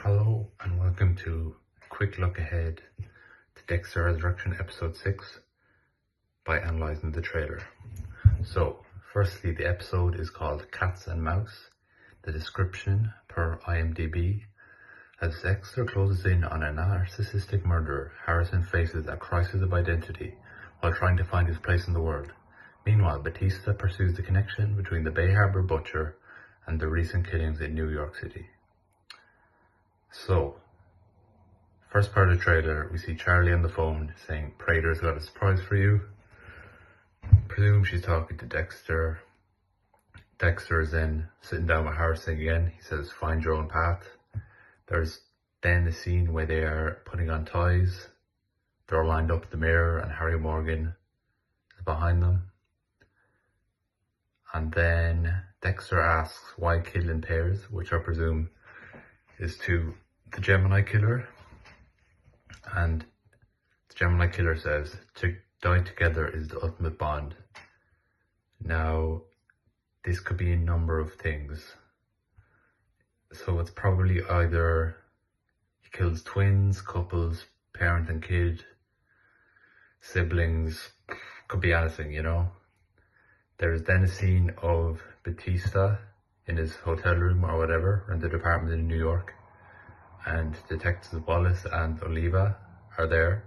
Hello and welcome to a quick look ahead to Dexter Resurrection episode 6 by analysing the trailer. So, firstly, the episode is called Cats and Mouse. The description per IMDb: as Dexter closes in on a narcissistic murderer, Harrison faces a crisis of identity while trying to find his place in the world. Meanwhile, Batista pursues the connection between the Bay Harbor butcher and the recent killings in New York City. So, first part of the trailer, we see Charlie on the phone saying, "Prater's got a surprise for you." Presume she's talking to Dexter. Dexter is then sitting down with Harrison again. He says, "Find your own path." There's then the scene where they are putting on ties. They're lined up at the mirror and Harry Morgan is behind them. And then Dexter asks why kill in pairs, which I presume is to the Gemini killer. And the Gemini killer says, "To die together is the ultimate bond." Now, this could be a number of things. So it's probably either he kills twins, couples, parent and kid, siblings, could be anything, you know. There's then a scene of Batista in his hotel room or whatever, in the department in New York, and Detectives Wallace and Oliva are there.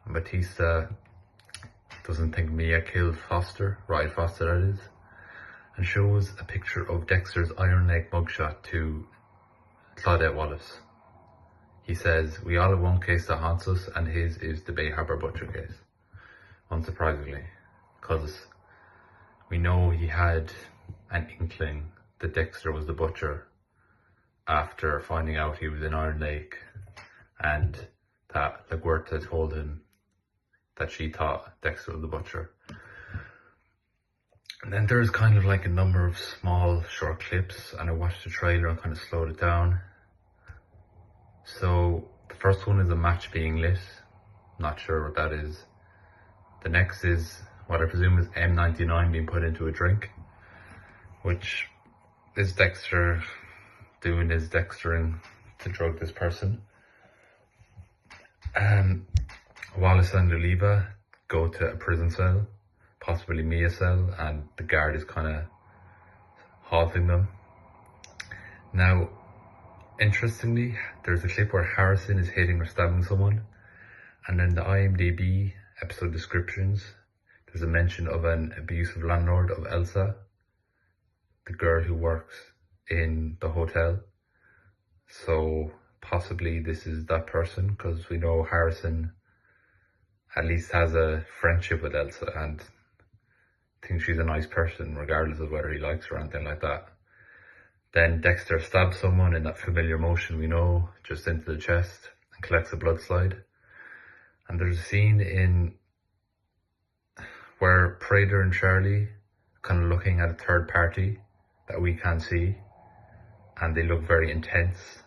And Batista doesn't think Mia killed Foster, Ryan Foster that is, and shows a picture of Dexter's Iron Lake mugshot to Claudette Wallace. He says, "We all have one case that haunts us, and his is the Bay Harbor butcher case." Unsurprisingly, because we know he had an inkling that Dexter was the butcher after finding out he was in Iron Lake, and that LaGuerta told him that she thought Dexter was the butcher. And then there's kind of like a number of small short clips, and I watched the trailer and kind of slowed it down. So the first one is a match being lit. Not sure what that is. The next is what I presume is M99 being put into a drink, which is Dexter doing his Dextering to drug this person. Wallace and Oliva go to a prison cell, possibly Mia cell, and the guard is kind of halting them. Now, interestingly, there's a clip where Harrison is hitting or stabbing someone, and then the IMDb episode descriptions, there's a mention of an abusive landlord of Elsa, the girl who works in the hotel. So possibly this is that person, because we know Harrison at least has a friendship with Elsa and thinks she's a nice person regardless of whether he likes her or anything like that. Then Dexter stabs someone in that familiar motion we know, just into the chest, and collects a blood slide. And there's a scene in where Prater and Charlie are kind of looking at a third party that we can't see, and they look very intense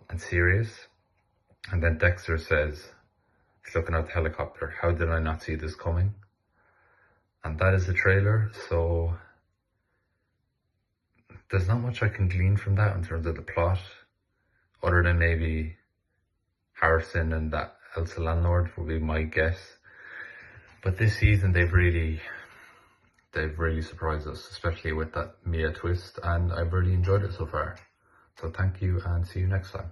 and serious. And then Dexter says, he's looking at the helicopter, "How did I not see this coming?" And that is the trailer. So there's not much I can glean from that in terms of the plot, other than maybe Harrison and that Elsa landlord would be my guess. But this season they've really surprised us, especially with that Mia twist, and I've really enjoyed it so far. So thank you and see you next time.